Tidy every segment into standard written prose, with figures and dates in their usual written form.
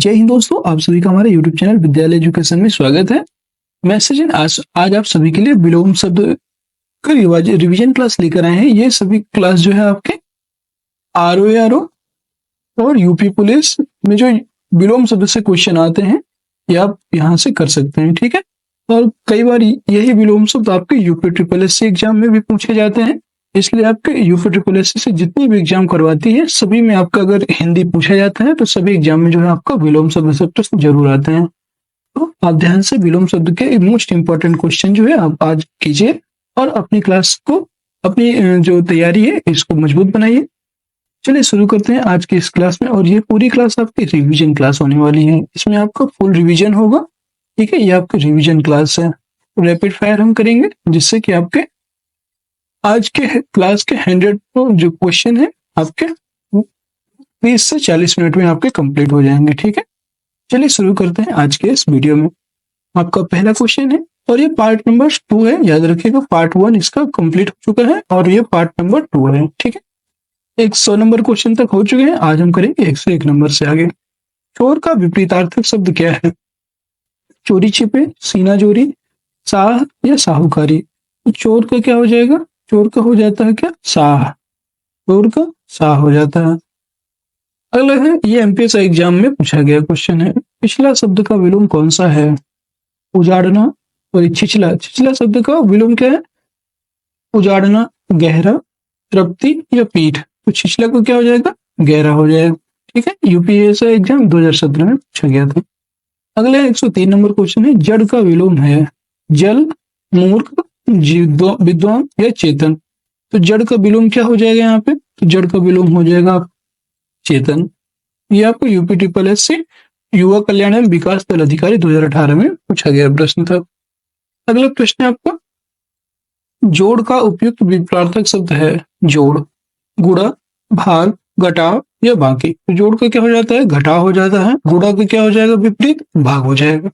जय हिंद दोस्तों, आप सभी का हमारे YouTube चैनल विद्यालय एजुकेशन में स्वागत है। मैं सचिन आज आप सभी के लिए विलोम शब्द का रिवीजन क्लास लेकर आए हैं। ये सभी क्लास जो है आपके ROARO और यूपी पुलिस में जो विलोम शब्द से क्वेश्चन आते हैं ये आप यहाँ से कर सकते हैं, ठीक है। और कई बार यही विलोम शब्द आपके यूपी SSS एग्जाम में भी पूछे जाते हैं, इसलिए आपके यूपी SSS से जितनी भी एग्जाम करवाती है सभी में आपका अगर हिंदी पूछा जाता है तो सभी एग्जाम में जो है आपका विलोम शब्द से प्रश्न जरूर आते हैं। तो आप ध्यान से विलोम शब्द के मोस्ट इंपॉर्टेंट क्वेश्चन जो है आप आज कीजिए और अपनी क्लास को, अपनी जो तैयारी है इसको मजबूत बनाइए। चलिए शुरू करते हैं आज की इस क्लास में। और ये पूरी क्लास आपकी रिवीजन क्लास होने वाली है, इसमें आपका फुल रिवीजन होगा, ठीक है। ये आपकी रिवीजन क्लास है, रैपिड फायर हम करेंगे जिससे कि आपके आज के क्लास के 100 जो क्वेश्चन है आपके 30 से 40 मिनट में आपके कंप्लीट हो जाएंगे, ठीक है। चलिए शुरू करते हैं आज के इस वीडियो में। आपका पहला क्वेश्चन है और ये पार्ट नंबर 2 है, याद रखिएगा। पार्ट 1 इसका कंप्लीट हो चुका है और ये पार्ट नंबर 2 है, ठीक है। 100 नंबर क्वेश्चन तक हो चुके हैं, आज हम करेंगे 101 नंबर से आगे। चोर का विपरीतार्थक शब्द क्या है? चोरी छिपे, सीना जोरी, साह या साहूकारी। तो चोर का क्या हो जाएगा? चोर का हो जाता है क्या? साह। चोर का साह हो जाता है। अगला है, ये MPSC एग्जाम में पूछा गया क्वेश्चन है। पिछला शब्द का विलोम कौन सा है? उजाड़ना और छिछला। छिछला शब्द का विलोम क्या है? उजाड़ना, गहरा, तृप्ति या पीठ। तो छिछला को क्या हो जाएगा? गहरा हो जाएगा, ठीक है। UPSC एग्जाम 2017 में पूछा गया था। अगले 103 नंबर क्वेश्चन है, जड़ का विलोम है जल, मूर्ख, विद्वान या चेतन। तो जड़ का विलोम क्या हो जाएगा यहाँ पे? तो जड़ का विलोम हो जाएगा चेतन। ये आपको UPSSC युवा कल्याण एवं विकास दल अधिकारी 2018 में पूछा गया प्रश्न था। अगला प्रश्न है आपका, जोड़ का उपयुक्त विपरीतार्थक शब्द है जोड़, गुणा, भाग, घटाव या बाकी। तो जोड़ का क्या हो जाता है? घटाव हो जाता है। गुणा का क्या हो जाएगा? विपरीत, भाग हो जाएगा।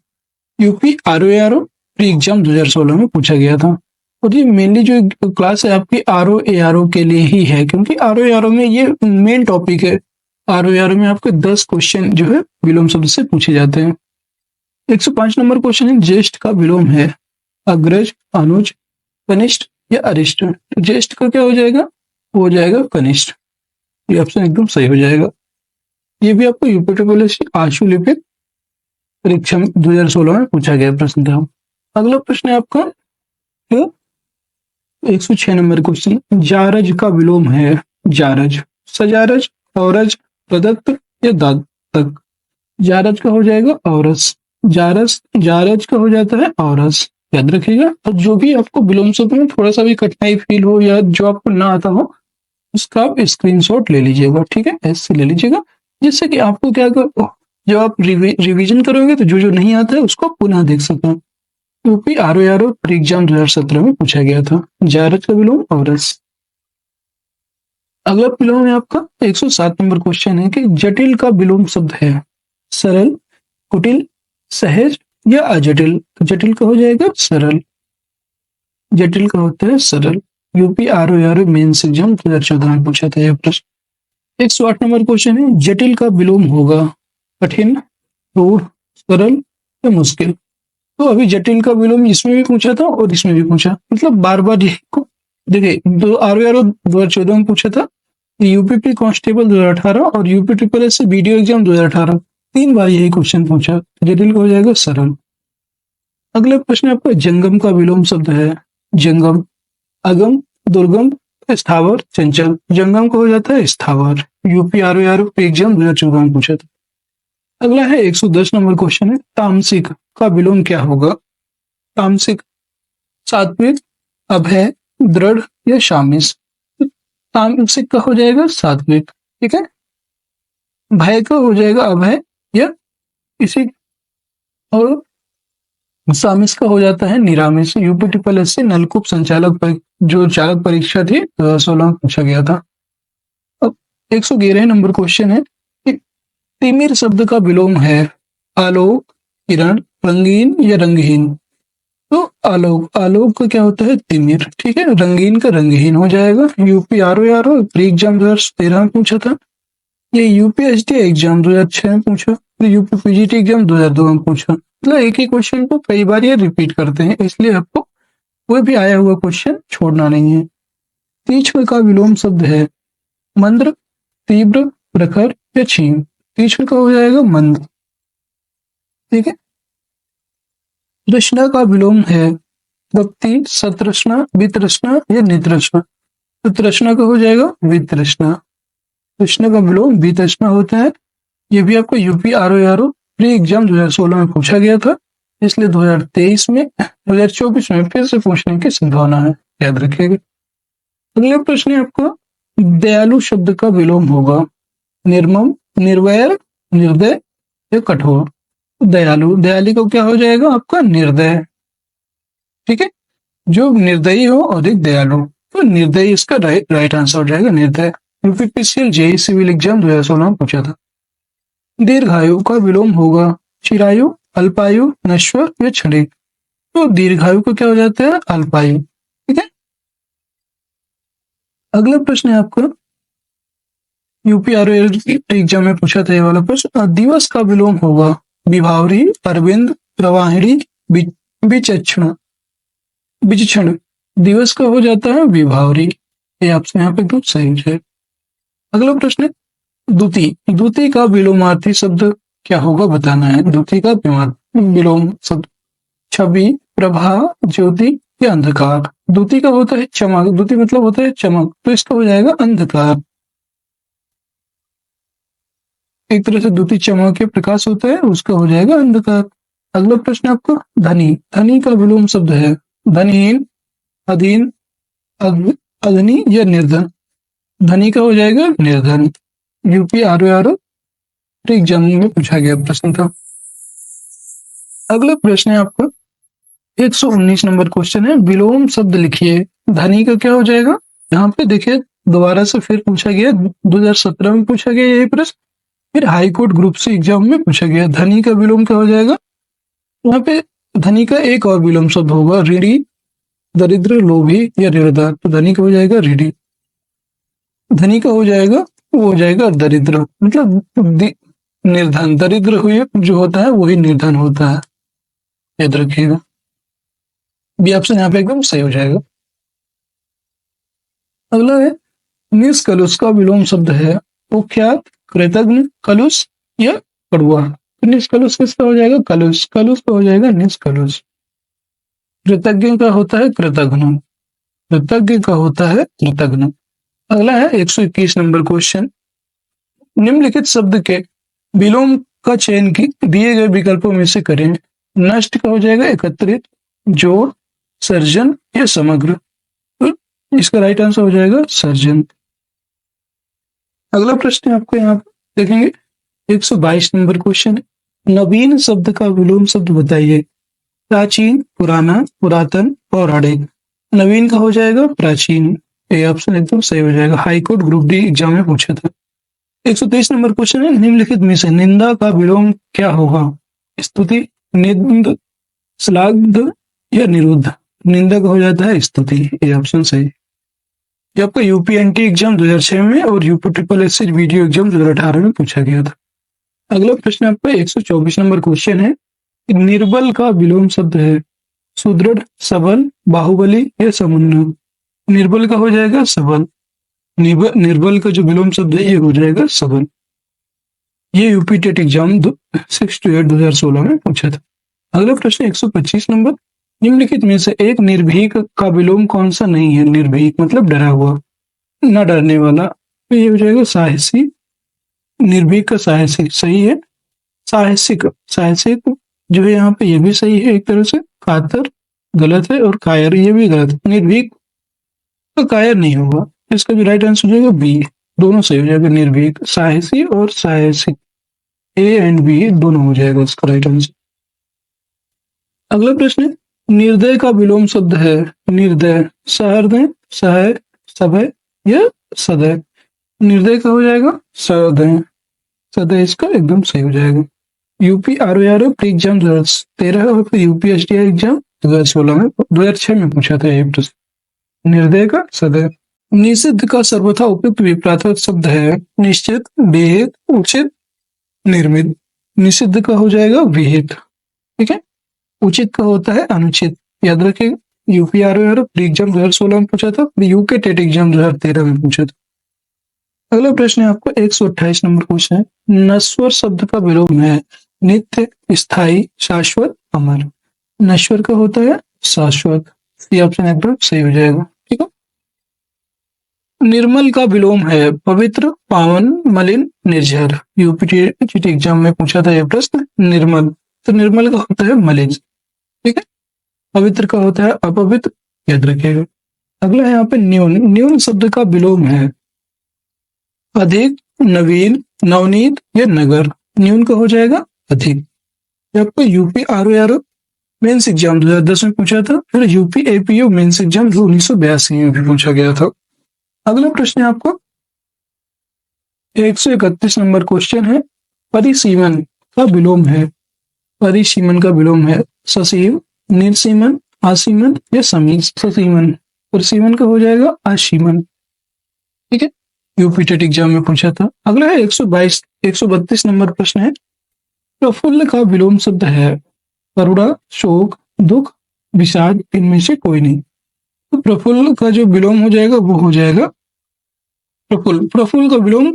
ROARO प्री एग्जाम 2016 में पूछा गया था। और ये मेनली जो क्लास है आपकी ROARO के लिए ही है, क्योंकि ROARO में ये मेन टॉपिक है। ROARO में आपके 10 क्वेश्चन जो है विलोम शब्द से पूछे जाते हैं। 105 नंबर क्वेश्चन है, ज्येष्ठ का विलोम है अग्रज, अनुज, कनिष्ठ या अरिष्ट। तो ज्येष्ठ का क्या हो जाएगा? हो जाएगा कनिष्ठ। ये ऑप्शन एकदम सही हो जाएगा। ये भी आपको UPSSC आशुलिपिक परीक्षा 2016 में पूछा गया प्रश्न था। अगला प्रश्न है आपका 106 नंबर क्वेश्चन, जारज का विलोम है जारज, सजारज, औरज, प्रदत्त या दातक। जारज का हो जाएगा औरस, जारज का हो जाता है औरस, याद रखिएगा। और जो भी आपको विलोम शब्द में थोड़ा सा भी कठिनाई फील हो या जो आपको ना आता हो उसका आप स्क्रीनशॉट ले लीजिएगा, ठीक है, ऐसे ले लीजिएगा, जिससे कि आपको क्या जब आप रिवीजन करोगे तो जो जो नहीं आता है उसको पुनः देख सकें। ROARO प्री एग्जाम 2017 में पूछा गया था, जारज का विलोम औरस। अगला विलोम है आपका 107 नंबर क्वेश्चन है कि जटिल का विलोम शब्द है सरल, कुटिल, सहज या अजटिल। जटिल का हो जाएगा सरल, जटिल का होता है सरल। ROARO मेंस एग्जाम 2014 में पूछा था यह प्रश्न। 108 नंबर क्वेश्चन है, जटिल का विलोम होगा कठिन, रूढ़, सरल या मुश्किल। तो अभी जटिल का विलोम इसमें भी पूछा था और इसमें भी पूछा, मतलब बार बार यही देखिए। ROARO 2014 में पूछा था, UPP कांस्टेबल 2018 और UPSSC वीडियो एग्जाम 2018, 3 बार यही क्वेश्चन पूछा। जटिल का हो जाएगा सरल। अगला प्रश्न आपका, जंगम का विलोम शब्द है जंगम, अगम, दुर्गम, स्थावर, चंचल। जंगम का हो जाता है स्थावर। ROARO एग्जाम 2014 में पूछा था। अगला है 110 नंबर क्वेश्चन है, तामसिक का विलोम क्या होगा? तामसिक, सात्विक, अभय, दृढ़ या शामिस। तामसिक का हो जाएगा सात्विक, ठीक है। भय का हो जाएगा अभय या इसी, और शामिस का हो जाता है निरामिस। UPSSC नलकूप संचालक जो चालक परीक्षा थी 2016 में पूछा गया था। अब 111 नंबर क्वेश्चन है, तिमिर शब्द का विलोम है आलोक, किरण, रंगीन या रंगहीन। तो आलोक का क्या होता है? तिमिर, ठीक है। रंगीन का रंगहीन हो जाएगा। ROARO प्री एग्जाम 2013 में पूछा था, ये UPSC एग्जाम 2006 में पूछा। यूपी पीजीटी एग्जाम 2002 में पूछा। मतलब एक ही क्वेश्चन को कई बार ये रिपीट करते हैं, इसलिए आपको कोई भी आया हुआ क्वेश्चन छोड़ना नहीं है। तीक्ष्ण का विलोम शब्द है मंद्र, तीव्र, प्रखर या क्षीण। तीक्ष्ण का हो जाएगा मंद। ठीक है। तृष्णा का विलोम है तृप्ति, सतृष्णा, वितृष्णा या नितृष्णा। तो तृष्णा का हो जाएगा वितृष्णा। तृष्णा का विलोम वितृष्णा होता है। ये भी आपको यूपी आरओ प्री एग्जाम 2016 में पूछा गया था, इसलिए 2023 में 2024 में फिर से पूछने की संभावना है, याद रखिएगा। अगला प्रश्न है आपका, दयालु शब्द का विलोम होगा निर्मम, निर्वैर, निर्दय या कठोर। दयालु, दयालु को क्या हो जाएगा आपका निर्दय। ठीक है। जो निर्दयी हो और एक दयालु, तो निर्दयी इसका राइट आंसर हो जाएगा, निर्दय। यूपीपीसीएल जेईई सिविल एग्जाम 2016 में पूछा था। दीर्घायु का विलोम होगा चिरायु, अल्पायु, नश्वर या क्षणिक। तो दीर्घायु को क्या हो जाता है अल्पायु। ठीक है। अगला प्रश्न है आपका, यूपी एग्जाम में पूछा था ये वाला प्रश्न। दिवस का विलोम होगा विभावरी, अरविंद, प्रवाहिणी, विचक्षण। विचक्षण दिवस का हो जाता है विभावरी। ये आपसे यहाँ पे एकदम सही है। अगला प्रश्न है, द्युति। द्युति का विलोमार्थी शब्द क्या होगा बताना है। द्युति का विलोम शब्द छवि, प्रभा, ज्योति या अंधकार। द्युति का होता है चमक। द्युति मतलब होता है चमक, तो इसका हो जाएगा अंधकार। एक तरह से द्युति चमक के प्रकाश होता है, उसका हो जाएगा अंधकार। अगला प्रश्न आपका, धनी। धनी का विलोम शब्द है धनहीन, अधीन, अधनी या निर्धन। धनी का हो जाएगा निर्धन। यूपी आरओ एग्जाम में पूछा गया प्रश्न था। अगला प्रश्न है आपका 119 नंबर क्वेश्चन है, विलोम शब्द लिखिए। धनी का क्या हो जाएगा, यहाँ पे देखिए दोबारा से फिर पूछा गया, 2017 में पूछा गया यही प्रश्न, फिर high court group C exam में पूछा गया। धनी का विलोम क्या हो जाएगा, यहाँ पे धनी का एक और विलोम शब्द होगा ऋणी, दरिद्र, लोभी या ऋणदार। तो धनी का हो जाएगा ऋणी। धनी का हो जाएगा वो हो जाएगा दरिद्र, मतलब निर्धन। दरिद्र हुए जो होता है वही निर्धन होता है, याद रखिएगा। बी ऑप्शन यहाँ पे एकदम सही हो जाएगा। अगला है, निष्कलुष का विलोम शब्द है कुख्यात, कृतघ्न, कलुष या कड़ुआ। तो निष्कलुष किसका हो जाएगा कलुष। कलुष का हो जाएगा निष्कलुष। कृतज्ञ का होता है कृतघ्न। कृतज्ञ का होता है कृतघ्न। अगला है 121 नंबर क्वेश्चन, निम्नलिखित शब्द के विलोम का चयन दिए गए विकल्पों में से करें। नष्ट का हो जाएगा एकत्रित, जोड़, सर्जन या समग्र। तो इसका राइट आंसर हो जाएगा सर्जन। अगला प्रश्न आपको यहाँ पर देखेंगे 122 नंबर क्वेश्चन, नवीन शब्द का विलोम शब्द बताइए। प्राचीन, पुराना, पुरातन, पौराणिक। नवीन का हो जाएगा प्राचीन। ये ऑप्शन एकदम सही हो जाएगा, high court group D exam में पूछा था। 123 नंबर क्वेश्चन है, निम्नलिखित में से निंदा का विलोम क्या होगा। स्तुति, निंद, श्लाघ या निरुद्ध। निंदा का हो जाता है स्तुति। ये ऑप्शन सही। ये आपका यूपीएनटी एग्जाम 2006 में और UP triple S video exam 2018 में पूछा गया था। अगला प्रश्न आपका 124 नंबर क्वेश्चन है, निर्बल का विलोम शब्द है सुदृढ़, सबल, बाहुबली या समुन्न। निर्बल का हो जाएगा सबल। निर्बल का जो विलोम शब्द है ये हो जाएगा सबल। ये यूपी टेट एग्जाम 6 to 8 2016 में पूछा था। अगला प्रश्न 125 नंबर, निम्नलिखित में से एक निर्भीक का विलोम कौन सा नहीं है। निर्भीक मतलब डरा हुआ, न डरने वाला। तो ये हो जाएगा साहसी। निर्भीक का साहसी सही है। साहसिक, साहसिक जो है यहाँ पे ये भी सही है एक तरह से। कातर गलत है और कायर ये भी गलत है। निर्भीक तो कायर नहीं होगा, इसका जो राइट आंसर हो जाएगा बी। दोनों सही हो जाएगा, निर्भीक, साहसी और साहसिक। ए एंड बी दोनों हो जाएगा उसका राइट आंसर। अगला प्रश्न, निर्दय का विलोम शब्द है निर्दय, सहृदय, सहाय, सभय या सदय। निर्दय का हो जाएगा सदय। सदय इसका एकदम सही हो जाएगा। यूपी आरओ प्री एग्जाम 2013 और फिर यूपी एसडीआई एग्जाम 2006 में पूछा था ये प्रश्न। निर्दय का सदय। निषिद्ध का सर्वथा उपयुक्त विपरीत शब्द है निश्चित, विहित, उचित, निर्मित। निषिद्ध का हो जाएगा विहित। ठीक है, उचित का होता है अनुचित। याद रखिएगा, यूपीआरओ प्री एग्जाम 2016 में पूछा था, यूके टेट एग्जाम 2013 में पूछा था। अगला प्रश्न है आपको 128 नंबर क्वेश्चन है, नश्वर शब्द का विलोम है नित्य, स्थायी, शाश्वत, अमर। नश्वर का होता है शाश्वत। ये ऑप्शन एकदम सही हो जाएगा। ठीक है, निर्मल का विलोम है पवित्र, पावन, मलिन, निर्झर। यूपीटीटी एग्जाम में पूछा था यह प्रश्न, निर्मल, तो निर्मल का होता है मलिन। ठीक है, पवित्र का होता है अपवित्र, याद रखिएगा। अगला है यहाँ पे न्यून। न्यून शब्द का विलोम है अधिक, नवीन, नवनीत या नगर। न्यून का हो जाएगा अधिक। ये आपको यूपी आरओ मेंस एग्जाम 2010 में पूछा था, फिर यूपी एपीओ मेंस एग्जाम 1982 में भी पूछा गया था। अगला प्रश्न है आपको 131 नंबर क्वेश्चन है, परिसीमन का विलोम है। परिसीमन का विलोम है ससीम, निर्सीमन, आसीमन या समीन। ससीमन, परिसीमन का हो जाएगा आशीमन। ठीक है, यूपी टेट एग्जाम में पूछा था। अगला है 132 नंबर प्रश्न है, प्रफुल्ल का विलोम शब्द है करुणा, शोक, दुख, विषाद, इनमें से कोई नहीं। तो प्रफुल्ल का जो विलोम हो जाएगा वो हो जाएगा प्रफुल्ल। प्रफुल्ल का विलोम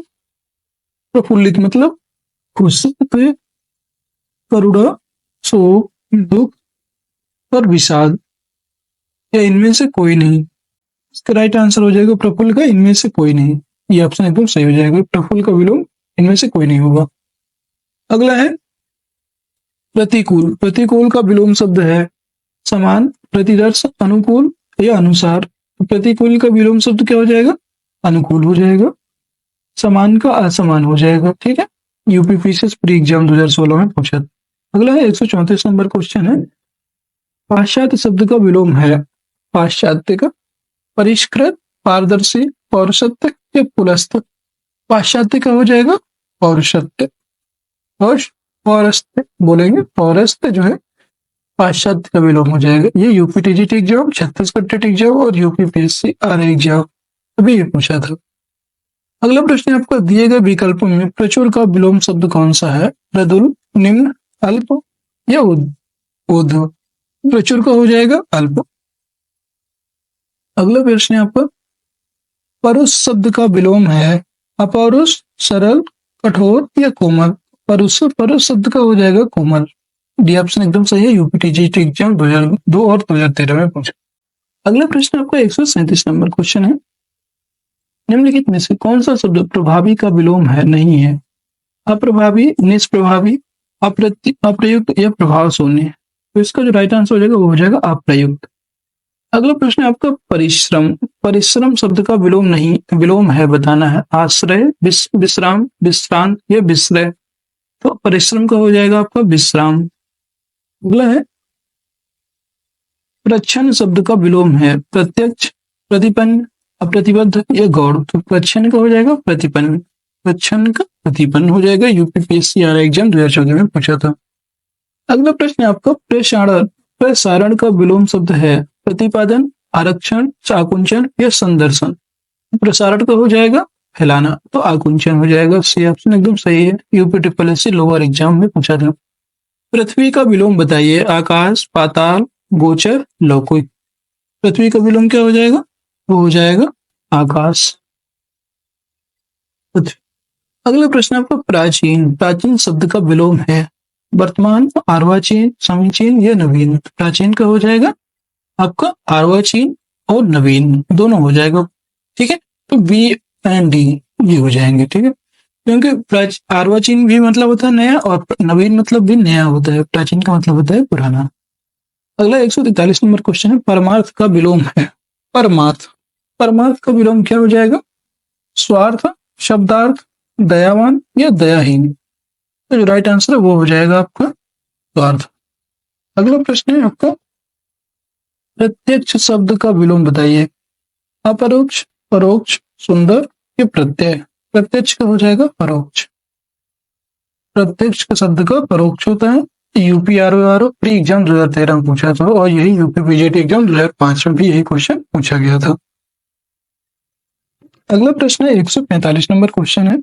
प्रफुल्लित मतलब खुश, करुणा, शोक, दुख और विषाद या इनमें से कोई नहीं। इसका राइट आंसर हो जाएगा प्रफुल्ल का इनमें से कोई नहीं। ये ऑप्शन एकदम सही हो जाएगा, प्रफुल्ल का विलोम इनमें से कोई नहीं होगा। अगला है प्रतिकूल। प्रतिकूल का विलोम शब्द है समान, प्रतिदर्श, अनुकूल या अनुसार। तो प्रतिकूल का विलोम शब्द क्या हो जाएगा, अनुकूल हो जाएगा। समान का असमान हो जाएगा। ठीक है, यूपीपीसीएस प्री एग्जाम 2016 में पूछा। अगला है 134 नंबर क्वेश्चन है, पाश्चात्य शब्द का विलोम है पाश्चात्य का, परिष्कृत, पारदर्शी, पौरुषत्व या पुलस्त। पाश्चात्य का हो जाएगा पौरुषत्व, और पौरस्त्य बोलेंगे, पौरस्त्य जो है पाश्चात्य का विलोम हो जाएगा। ये UP TGT exam, Chhattisgarh TET exam और यूपीपीएससी आरए एग्जाम अभी ये पूछा था। अगला प्रश्न आपको दिए गए विकल्पों में प्रचुर का विलोम शब्द कौन सा है, प्रदुल, निम्न, अल्प या ऊर्ध्व। प्रचुर का हो जाएगा अल्प। अगला प्रश्न है आपका, परुष शब्द का विलोम है अपौरुष, सरल, कठोर या कोमल। परुष शब्द का हो जाएगा कोमल। डी ऑप्शन एकदम सही है, यूपीटीजीटी एग्जाम 2002 और 2013 में पूछा। अगला प्रश्न आपका 137 नंबर क्वेश्चन है, निम्नलिखित में से कौन सा शब्द प्रभावी का विलोम है नहीं है, अप्रभावी, निष्प्रभावी, अप्रयुक्त या प्रभाव शून्य। तो इसका जो राइट आंसर हो जाएगा वो हो जाएगा अप्रयुक्त। अगला प्रश्न है आपका परिश्रम। परिश्रम शब्द का विलोम है बताना है आश्रय, विश्राम, विश्रांत या विश्रय। तो परिश्रम का हो जाएगा आपका विश्राम। अगला है प्रच्छन्न शब्द का विलोम है प्रत्यक्ष, प्रतिपन्न, अप्रतिबद्ध या गौड़। तो प्रच्छन्न का हो जाएगा प्रतिपन्न। प्रच्छन्न का प्रतिपन्न हो जाएगा, यूपीपीएससी आरए एग्जाम 2014 में पूछा था। अगला प्रश्न है आपका प्रसारण का विलोम शब्द है प्रतिपादन, आरक्षण, आकुंचन या संदर्शन। प्रसारण का हो जाएगा फैलाना, तो आकुंचन हो जाएगा। सी ऑप्शन एकदम सही है, यूपी ट्रिपल लोअर एग्जाम में पूछा था। पृथ्वी का विलोम बताइए आकाश, पाताल, गोचर, लौकिक। पृथ्वी का विलोम क्या हो जाएगा, वो हो जाएगा आकाश। अगला प्रश्न आपका प्राचीन। प्राचीन शब्द का विलोम है वर्तमान, अर्वाचीन, समीचीन या नवीन। प्राचीन का हो जाएगा आपका अर्वाचीन और नवीन दोनों हो जाएगा। ठीक है, तो बी एंड डी ये हो जाएंगे। ठीक है, क्योंकि अर्वाचीन भी मतलब होता है नया और नवीन मतलब भी नया होता है। प्राचीन का मतलब होता है पुराना। अगला 143 नंबर क्वेश्चन है, परमार्थ का विलोम है परमार्थ। परमार्थ का विलोम क्या हो जाएगा, स्वार्थ, शब्दार्थ, दयावान या दयाहीन। तो जो राइट आंसर है वो हो जाएगा आपका स्वार्थ। अगला प्रश्न है आपका प्रत्यक्ष शब्द का विलोम बताइए अपरोक्ष, परोक्ष, सुंदर या प्रत्यय। प्रत्यक्ष का हो जाएगा परोक्ष। प्रत्यक्ष का शब्द का परोक्ष होता है। यूपीआरओ प्री एग्जाम 2013 में पूछा था और यही यूपी पीजीटी एग्जाम 2005 में भी यही क्वेश्चन पूछा गया था। अगला प्रश्न है 145 नंबर क्वेश्चन है,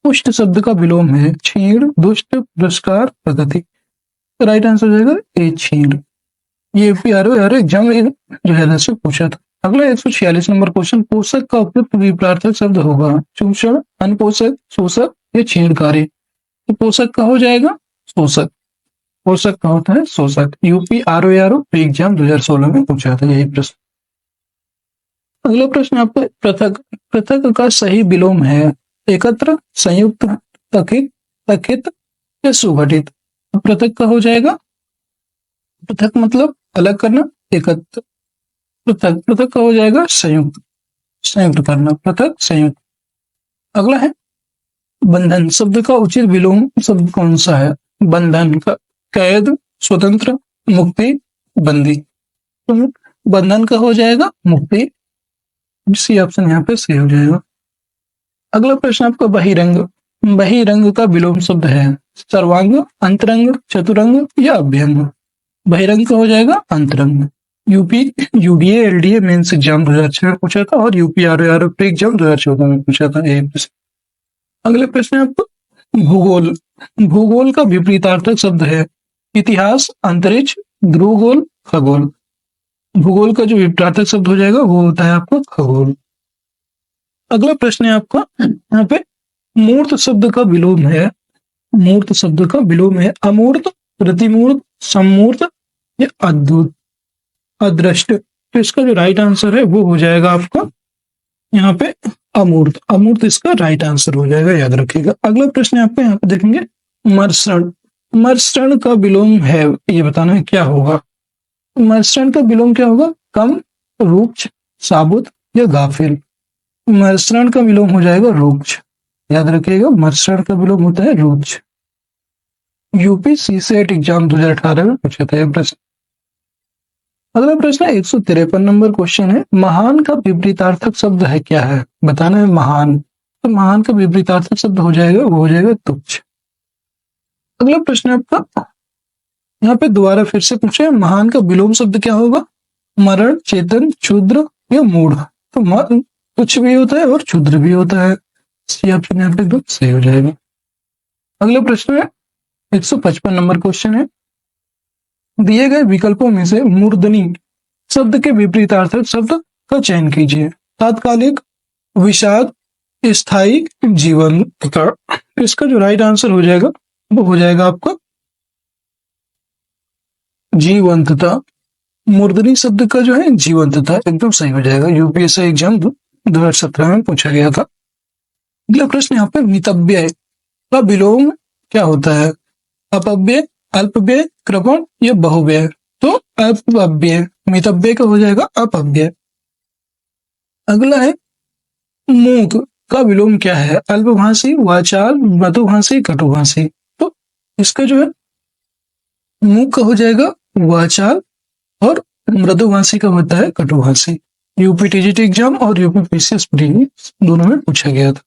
पुष्ट शब्द का विलोम है छीण, दुष्ट, पुरस्कार, प्रगति। तो राइट आंसर हो जाएगा ए छीण। ये यूपीआरओ एग्जाम में 2010 से पूछा था। अगला 146 नंबर क्वेश्चन, पोषक का उपयुक्त विपरीतार्थक शब्द होगा चूषण, अनपोषक, शोषक या छेड़खारी। तो पोषक का हो जाएगा शोषक, पोषक का होता है शोषक। यूपीआरओ एग्जाम 2016 में पूछा था यही प्रश्न। अगला प्रश्न आपका पृथक, पृथक का सही विलोम है एकत्र, संयुक्त, तकित, तकित या सुघटित। तो पृथक का हो जाएगा, पृथक मतलब अलग करना, एकत्र, पृथक, पृथक का हो जाएगा संयुक्त, संयुक्त करना, पृथक संयुक्त। अगला है बंधन, शब्द का उचित विलोम शब्द कौन सा है? बंधन का कैद, स्वतंत्र, मुक्ति, बंदी। तो बंधन का हो जाएगा मुक्ति, सी ऑप्शन यहाँ पे सही हो जाएगा। अगला प्रश्न आपका बहिरंग, बहिरंग का विलोम शब्द है सर्वांग, अंतरंग, चतुरंग या अभ्यंग। बहिरंग का हो जाएगा अंतरंग। UP UDA LDA mains exam 2006 में पूछा था और यूपीआरओ एग्जाम 2014 में पूछा था। अगले प्रश्न है आपको भूगोल, भूगोल का विपरीतार्थक शब्द है इतिहास, अंतरिक्ष, ध्रुवगोल, खगोल। भूगोल का जो विपरीतार्थक शब्द हो जाएगा वो होता है आपका खगोल। अगला प्रश्न है आपका यहाँ पे मूर्त शब्द का विलोम है, मूर्त शब्द का विलोम है अमूर्त, प्रतिमूर्त, सम्मूर्त या अद्भुत, अदृष्ट। तो इसका जो राइट आंसर है वो हो जाएगा आपका यहाँ पे अमूर्त, अमूर्त इसका राइट आंसर हो जाएगा, याद रखिएगा। अगला प्रश्न आपको यहाँ पे देखेंगे मर्षण, मर्षण का विलोम है ये बताना है क्या होगा। मर्षण का विलोम क्या होगा? कम, रुक्ष, साबुत या गाफिल। मर्षण का विलोम हो जाएगा रुक्ष, याद रखिएगा मर्षण का विलोम होता है रुक्ष। यूपी सीसेट एग्जाम 2018 में पूछा था यह प्रश्न। अगला प्रश्न 153 नंबर क्वेश्चन है महान का विपरीतार्थक शब्द है क्या है? बताना है महान। तो महान का विपरीतार्थक शब्द हो जाएगा वो हो जाएगा तुच्छ। अगला प्रश्न आपका यहाँ पे दोबारा फिर से पूछे महान का विलोम शब्द क्या होगा? मरण, चेतन, क्षुद्र या मूढ़। तो तुच्छ भी होता है और क्षुद्र भी होता है, सी ऑप्शन यहाँ पे एकदम सही हो जाएगा। अगला प्रश्न है 155 नंबर क्वेश्चन है दिए गए विकल्पों में से मूर्धनी शब्द के विपरीतार्थक शब्द का चयन कीजिए। तात्कालिक, विषाद, स्थायी, जीवन। इसका जो राइट आंसर हो जाएगा वो हो जाएगा आपका जीवंतता। मूर्धनी शब्द का जो है जीवंतता एकदम सही हो जाएगा, यूपीएससी एग्जाम 2017 में पूछा गया था। अगला प्रश्न यहाँ पे मितव्यय का विलोम क्या होता है? अपव्यय, अल्पव्यय, कृपण या बहुव्यय। तो अपव्यय, मितव्यय का हो जाएगा अपव्यय। अगला है मूक का विलोम क्या है? अल्पभाषी, वाचाल, मधुभाषी, कटुभाषी। तो इसका जो है मूक का हो जाएगा वाचाल और मृदुभाषी का होता है कटुभाषी। यूपी टीजीटी एग्जाम और यूपी पीसीएस प्री दोनों में पूछा गया था।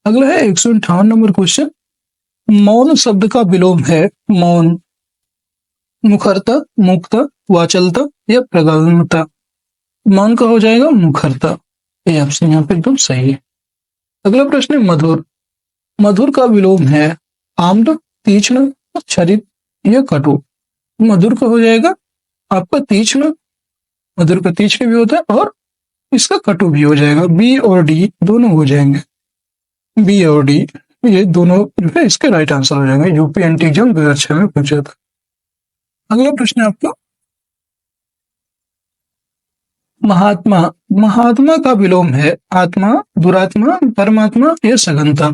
अगला है 158 नंबर क्वेश्चन मौन शब्द का विलोम है मौन, मुखरता, मुक्ता, वाचलता या प्रगल्भता। मौन का हो जाएगा मुखरता, ये ऑप्शन यहाँ पे एकदम सही है। अगला प्रश्न है मधुर, मधुर का विलोम है आम्ल, तीक्ष्ण, क्षरित या कटु। मधुर का हो जाएगा आपका तीक्ष्ण, मधुर का तीक्ष्ण भी होता है और इसका कटु भी हो जाएगा, बी और डी दोनों हो जाएंगे, बी और डी ये दोनों जो है इसका राइट आंसर हो जाएंगे। यूपी एनटी एग्जाम 2006 में पूछा था। अगला प्रश्न है आपका महात्मा, महात्मा का विलोम है आत्मा, दुरात्मा, परमात्मा या सघनता।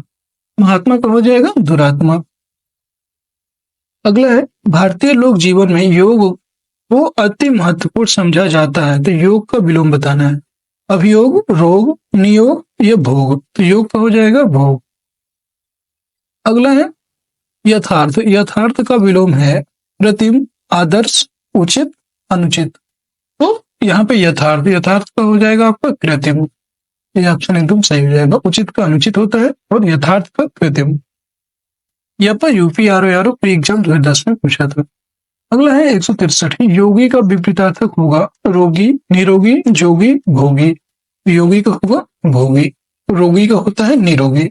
महात्मा का हो जाएगा दुरात्मा। अगला है भारतीय लोक जीवन में योग को अति महत्वपूर्ण समझा जाता है, तो योग का विलोम बताना है। अभियोग, रोग, नियोग या भोग। तो योग का हो जाएगा भोग। अगला है यथार्थ, यथार्थ का विलोम है प्रतिम, आदर्श, उचित, अनुचित। तो यहाँ पे यथार्थ, यथार्थ का हो जाएगा आपका कृत्रिम, ये ऑप्शन एकदम सही हो जाएगा। उचित का अनुचित होता है और यथार्थ का कृत्रिम। यह पर यूपीआरओ प्री एग्जाम 2010 में पूछा था। अगला है 163 योगी का विपरीतार्थक होगा रोगी, निरोगी, जोगी, भोगी। योगी का होगा भोगी, रोगी का होता है निरोगी।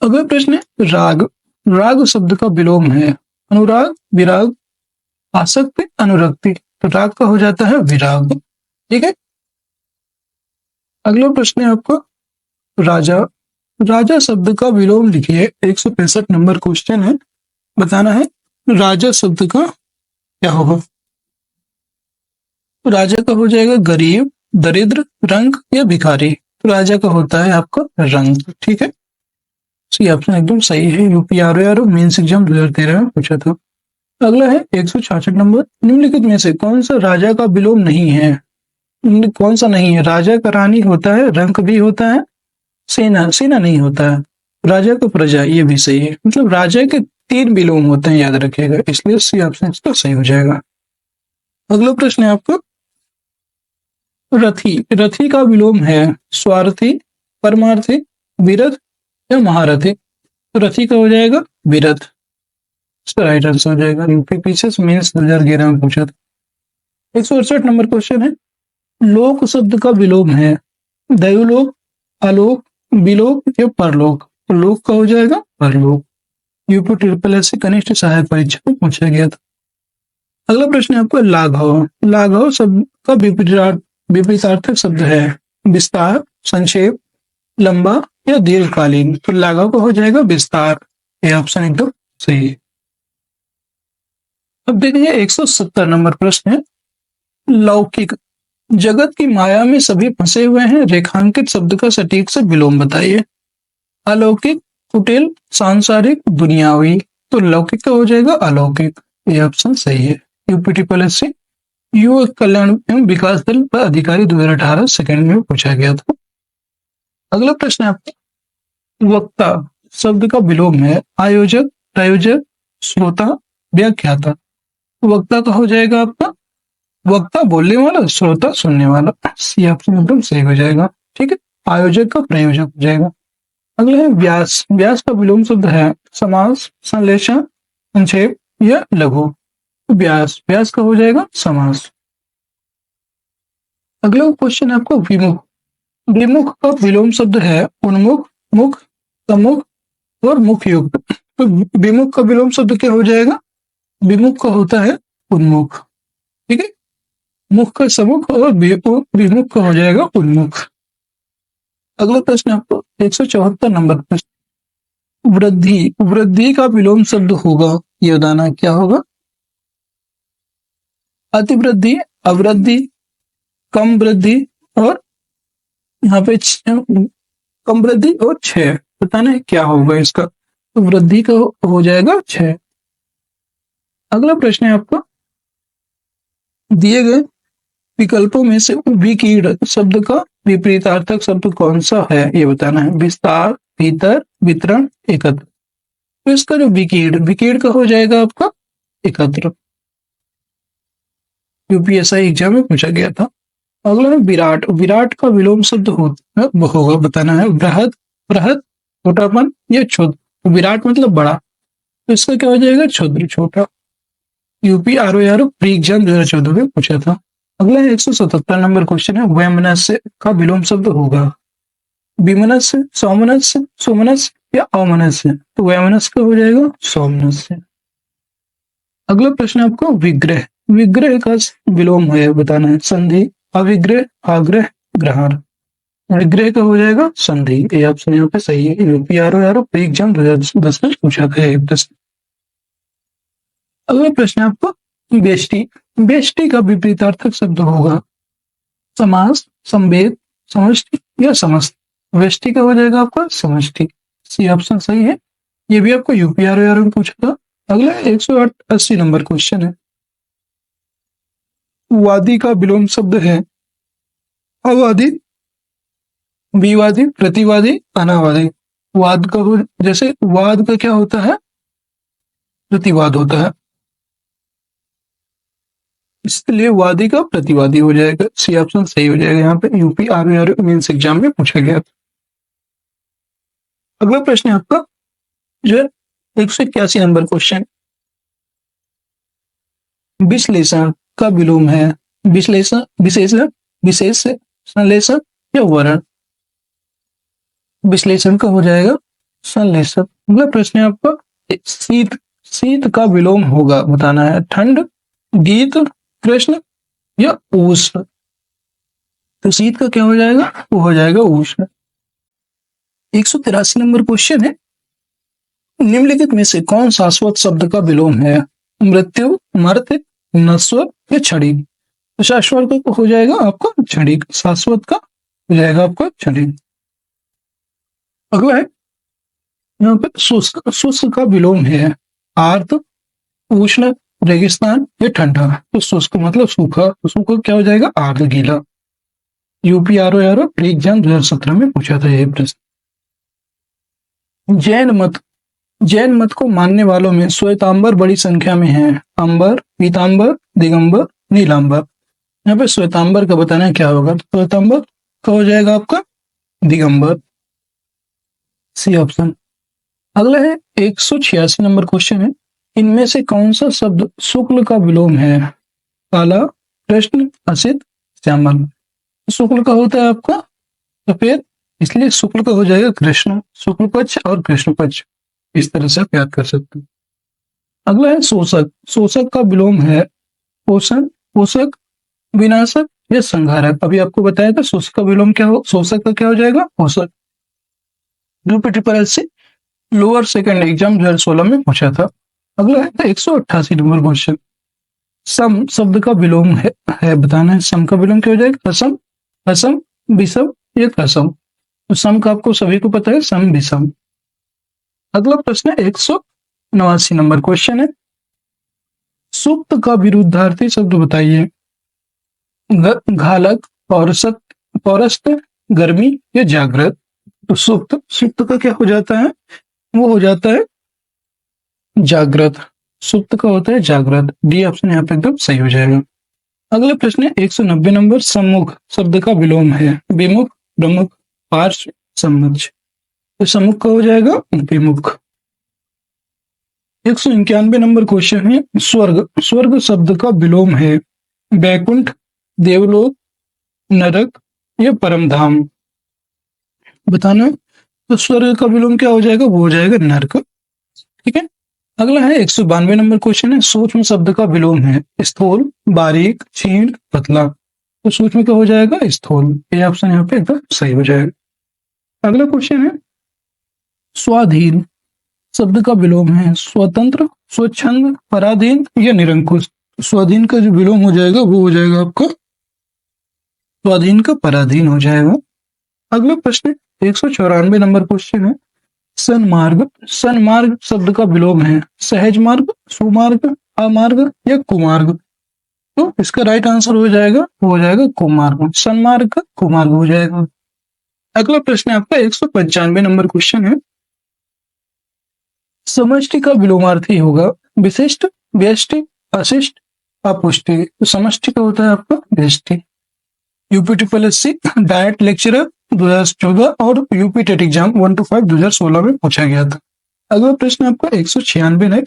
अगला प्रश्न है राग। राग शब्द का विलोम है अनुराग, विराग, आसक्ति, अनुरक्ति। तो राग का हो जाता है विराग। ठीक है। अगला प्रश्न है आपका राजा। राजा शब्द का विलोम लिखिए। 165 नंबर क्वेश्चन है, बताना है राजा शब्द का क्या होगा। तो राजा का हो जाएगा गरीब, दरिद्र, रंक या भिखारी। तो राजा का होता है आपका रंक। ठीक है, सी ऑप्शन एकदम सही है। यूपीआरओ मेंस एग्जाम 2013 में पूछा था। अगला है 166 नंबर, निम्नलिखित में से कौन सा राजा का विलोम नहीं है। कौन सा नहीं है। राजा का रानी होता है, रंक भी होता है, सेना सेना नहीं होता है, राजा का प्रजा ये भी सही है। मतलब राजा के 3 विलोम होते हैं, याद रखिएगा, इसलिए सी ऑप्शन इसका सही हो जाएगा। अगला प्रश्न है आपका रथी। रथी का विलोम है स्वार्थी, परमार्थी, विरथ या महारथी। तो रथी का हो जाएगा विरथ, इसका राइट आंसर हो जाएगा। यूपी पीछे मेंस 2011 में पूछा था। 168 नंबर क्वेश्चन है लोक शब्द का विलोम है दैवलोक, आलोक, विलोक या परलोक। तो लोक का हो जाएगा परलोक। यूपी ट्रिपल एस कनिष्ठ सहायक परीक्षा में पूछा गया था। अगला प्रश्न है आपका लाघव। लाघव शब्द का विपरीतार्थक शब्द है विस्तार, संक्षेप, लंबा या दीर्घकालीन। तो लाघव का हो जाएगा विस्तार। ये ऑप्शन एकदम सही है। अब देखिए 170 नंबर प्रश्न है लौकिक। जगत की माया में सभी फंसे हुए हैं, रेखांकित शब्द का सटीक से विलोम बताइए। अलौकिक, कुटिल, सांसारिक, दुनियावी। तो लौकिक का हो जाएगा अलौकिक। ये ऑप्शन सही है। यूपी ट्रिपल एस से युवा कल्याण एवं विकास दल पर अधिकारी 2018 सेकंड में पूछा गया था। अगला प्रश्न है आपका वक्ता शब्द का विलोम है आयोजक, प्रायोजक, श्रोता, व्याख्याता। वक्ता का हो जाएगा आपका वक्ता बोलने वाला, श्रोता सुनने वाला। सी ऑप्शन एकदम सही हो जाएगा। ठीक है, आयोजक का प्रयोजक हो जाएगा। अगला है व्यास। व्यास का विलोम शब्द है समास, संश्लेषण, संक्षेप या लघु। व्यास, व्यास का हो जाएगा समास। अगला क्वेश्चन है आपका विमुख। विमुख का विलोम शब्द है उन्मुख, मुख, सम्मुख और मुख युक्त। तो विमुख का विलोम शब्द क्या हो जाएगा। विमुख का होता है उन्मुख। ठीक है, मुख का सम्मुख और विमुख का हो जाएगा उन्मुख। अगला प्रश्न आपको 174 नंबर प्रश्न वृद्धि। वृद्धि का विलोम शब्द होगा, ये बताना क्या होगा। अतिवृद्धि, अवृद्धि, कम वृद्धि और यहाँ पे कम वृद्धि और क्षय। बताना है क्या होगा इसका। तो वृद्धि का हो जाएगा क्षय। अगला प्रश्न है आपका दिए गए विकल्पों में से विकीर्ण शब्द का विपरीतार्थक शब्द कौन सा है, ये बताना है। विस्तार, भीतर, वितरण, एकत्र। तो इसका जो विकीर्ण, विकीर्ण का हो जाएगा आपका एकत्र। यूपीएसआई एग्जाम में पूछा गया था। अगला है विराट। विराट का विलोम शब्द होगा, बताना है। बृहद, बृहद, छोटापन या क्षुद्र। विराट मतलब बड़ा, तो इसका क्या हो जाएगा क्षुद्र, छोटा। यूपी आरओ प्री एग्जाम 2014 में पूछा था। अगला है 177 नंबर क्वेश्चन है वैमनस्य का विलोम शब्द होगा विमनस्य, सौमनस्य, सोमनस्य या अवमनस्य। तो वैमनस्य का हो जाएगा सौमनस्य। अगला प्रश्न आपको विग्रह। विग्रह का विलोम है, बताना है। संधि, अविग्रह, आग्रह, ग्रहण। विग्रह का हो जाएगा संधि। ये ऑप्शन यहाँ पे सही है। यूपीआरओ प्री एग्जाम 2010 में पूछा था एक प्रश्न। अगला प्रश्न आपको बेष्टि। बेष्टि का विपरीतार्थक शब्द होगा समास, संवेद, समष्टि या समस्त। वेष्टि का हो जाएगा आपका समष्टि। सी ऑप्शन सही है। ये भी आपको यूपीआरओ में पूछा था। अगला 180 नंबर क्वेश्चन है वादी का विलोम शब्द है अवादी, विवादी, प्रतिवादी, अनावादी। वाद का हो, जैसे वाद का क्या होता है प्रतिवाद होता है, इसलिए वादी का प्रतिवादी हो जाएगा। सी ऑप्शन सही हो जाएगा। यहाँ पे यूपी आरओ मेंस एग्जाम में पूछा गया था। अगला प्रश्न है आपका जो है 181 नंबर क्वेश्चन विश्लेषण का विलोम है विश्लेषण, विशेषण, विशेष, संश्लेषण या वर्ण। विश्लेषण का हो जाएगा संलिप्त। अगला प्रश्न है आपका, शीत शीत का विलोम होगा बताना है। ठंड, गीत, कृष्ण या उष्ण। तो शीत का क्या हो जाएगा, वो हो जाएगा उष्ण। 183 नंबर क्वेश्चन है, निम्नलिखित में से कौन शाश्वत शब्द का विलोम है? मृत्यु, मर्त्य, नश्वर या क्षणिक। तो शाश्वत का हो जाएगा आपका क्षणिक, शाश्वत का हो जाएगा आपका क्षणिक। अगला है यहाँ पे शुष्क, शुष्क का विलोम है आर्द्र, उष्ण, रेगिस्तान या ठंडा। तो शुष्क मतलब सूखा, तो सूखा क्या हो जाएगा, आर्द्र, गीला। यूपी आरओ एग्जाम 2017 में पूछा था यह प्रश्न। जैन मत को मानने वालों में श्वेतांबर बड़ी संख्या में है। अंबर, पीतांबर, दिगंबर, नीलांबर। यहाँ पे श्वेतांबर का बताना है क्या होगा, श्वेतांबर का हो जाएगा आपका दिगंबर, सी ऑप्शन। अगला है 186 नंबर क्वेश्चन है, इनमें से कौन सा शब्द शुक्ल का विलोम है? काला, कृष्ण, असित, श्यामल। शुक्ल का होता है आपका सफेद, इसलिए शुक्ल का हो जाएगा कृष्ण, शुक्ल पक्ष और कृष्ण पक्ष, इस तरह से आप याद कर सकते हैं। अगला है शोषक, शोषक का विलोम है पोषण, पोषक, विनाशक या संहारक। अभी आपको बताया था शोषक का विलोम क्या हो, शोषक का क्या हो जाएगा, पोषक। यूपी लोअर सेकंड एग्जाम 2016 में पूछा था। अगला है 188 नंबर क्वेश्चन, सम शब्द का विलोम है बताना है। सम का विलोम क्या हो जाएगा, असम, असम, विषम या कसम। तो सम का आपको सभी को पता है, सम विषम। अगला प्रश्न है 189 नंबर क्वेश्चन है, सुप्त का विरुद्धार्थी शब्द बताइए। घालक, पौरस्त, गर्मी या जागृत। तो सुप्त, सुप्त का क्या हो जाता है, वो हो जाता है जागृत, सुप्त का होता है जागृत। डी ऑप्शन यहाँ पे एकदम सही हो जाएगा। अगला प्रश्न है 190 नंबर, सम्मुख शब्द का विलोम है विमुख, प्रमुख, पार्श्व, सम्मुख। तो सम्मुख का हो जाएगा विमुख। 191 नंबर क्वेश्चन है, स्वर्ग, स्वर्ग शब्द का विलोम है बैकुंठ, देवलोक, नरक या परमधाम। बताना। तो स्वर्ग का विलोम क्या हो जाएगा, वो हो जाएगा नरक। ठीक है। अगला है 192 नंबर क्वेश्चन है, सूक्ष्म शब्द का विलोम है स्थूल, बारीक, क्षीण, पतला। तो सूक्ष्म का हो जाएगा स्थूल, ये ऑप्शन यहाँ पे एकदम सही हो जाएगा। अगला क्वेश्चन है, स्वाधीन शब्द का विलोम है स्वतंत्र, स्वच्छंद, पराधीन या निरंकुश। स्वाधीन का जो विलोम हो जाएगा वो हो जाएगा आपका स्वाधीन का पराधीन हो जाएगा। अगला प्रश्न 194 नंबर क्वेश्चन है, सन्मार्ग, सन्मार्ग शब्द का विलोम है सहज मार्ग, सुमार्ग, अमार्ग या कुमार्ग। तो इसका राइट आंसर हो जाएगा, वो हो जाएगा कुमार्ग, सन्मार्ग का कुमार्ग हो जाएगा। अगला प्रश्न आपका 195 नंबर क्वेश्चन है, समष्टि का विलोमार्थी होगा विशिष्ट, व्यष्टि, अशिष्ट, अपुष्टि। तो समष्टि का होता है आपका व्यष्टि। UP triple S C diet lecturer 2014 और यूपी टेट एग्जाम 1 to 5 2016 में पूछा गया था। अगला प्रश्न आपका 196 है,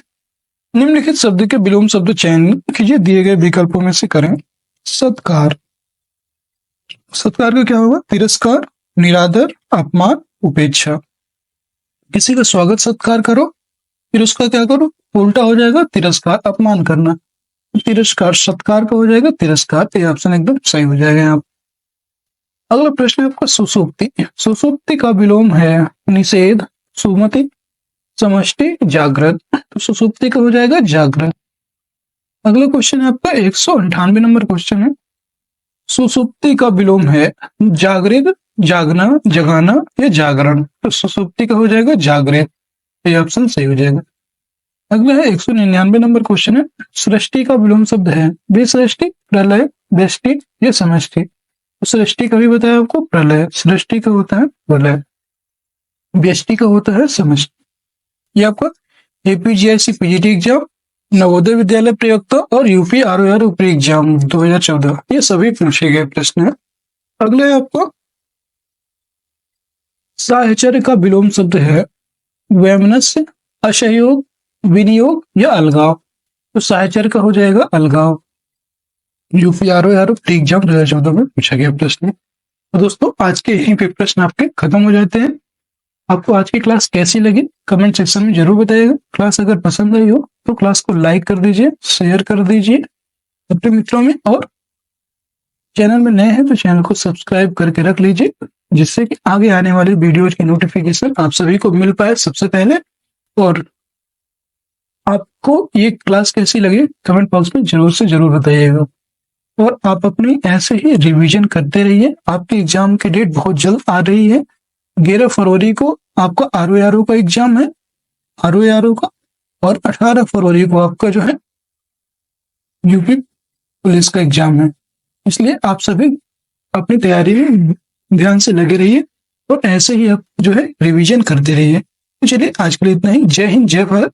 निम्नलिखित शब्द के विलोम शब्द चयन कीजिए, दिए गए विकल्पों में से करें। सत्कार, सत्कार का क्या होगा, तिरस्कार, निरादर, अपमान, उपेक्षा। किसी का स्वागत सत्कार करो, फिर उसका क्या करो, उल्टा हो जाएगा तिरस्कार, अपमान करना। तिरस्कार सत्कार का हो जाएगा तिरस्कार, ये ऑप्शन एकदम सही हो जाएगा यहाँ। अगला प्रश्न है आपका सुसुप्ति, सुसुप्ति का विलोम है निषेध, सुमति, समष्टि, जागृत। तो सुसुप्ति का हो जाएगा जागृत। अगला क्वेश्चन है आपका 198 नंबर क्वेश्चन है, सुसुप्ति का विलोम है जागृत, जागना, जगाना या जागरण। तो सुसुप्ति का हो जाएगा जागृत, ये ऑप्शन सही हो जाएगा। अगला है 199 नंबर क्वेश्चन है, सृष्टि का विलोम शब्द है विसृष्टि, प्रलय, व्यष्टि या समष्टि। सृष्टि का भी बताया आपको प्रलय, सृष्टि का होता है प्रलय, व्यष्टि का होता है समष्टि। ये आपका एपीजीआईसी पीजीटी एग्जाम, नवोदय विद्यालय प्रयोक्ता और यूपी आरओआर ऊपरी एग्जाम 2014 ये सभी पूछे गए प्रश्न है। अगला है आपको साहचर्य का विलोम शब्द है वैमनस्य, असहयोग, विनियोग या अलगाव। तो साहचर्य का हो जाएगा अलगाव। यूपी आरओआर ऊपरी एग्जाम 2014 में पूछा गया प्रश्न। तो दोस्तों आज के यहीं पे प्रश्न आपके खत्म हो जाते हैं। आपको आज की क्लास कैसी लगी कमेंट सेक्शन में जरूर बताइएगा। क्लास अगर पसंद आई हो तो क्लास को लाइक कर दीजिए, शेयर कर दीजिए अपने मित्रों में, और चैनल में नए हैं तो चैनल को सब्सक्राइब करके रख लीजिए, जिससे कि आगे आने वाली वीडियोज की नोटिफिकेशन आप सभी को मिल पाए सबसे पहले। और आपको ये क्लास कैसी लगी कमेंट बॉक्स में जरूर से जरूर बताइएगा। और आप अपनी ऐसे ही रिवीजन करते रहिए। आपकी एग्जाम की डेट बहुत जल्द आ रही है। 11 फरवरी को आपका ROARO का एग्जाम है, ROARO का, और 18 फरवरी को आपका जो है यूपी पुलिस का एग्जाम है। इसलिए आप सभी अपनी तैयारी में ध्यान से लगे रहिए और ऐसे ही आप जो है रिवीजन करते रहिए। तो चलिए आज के लिए इतना ही। जय हिंद, जय भारत।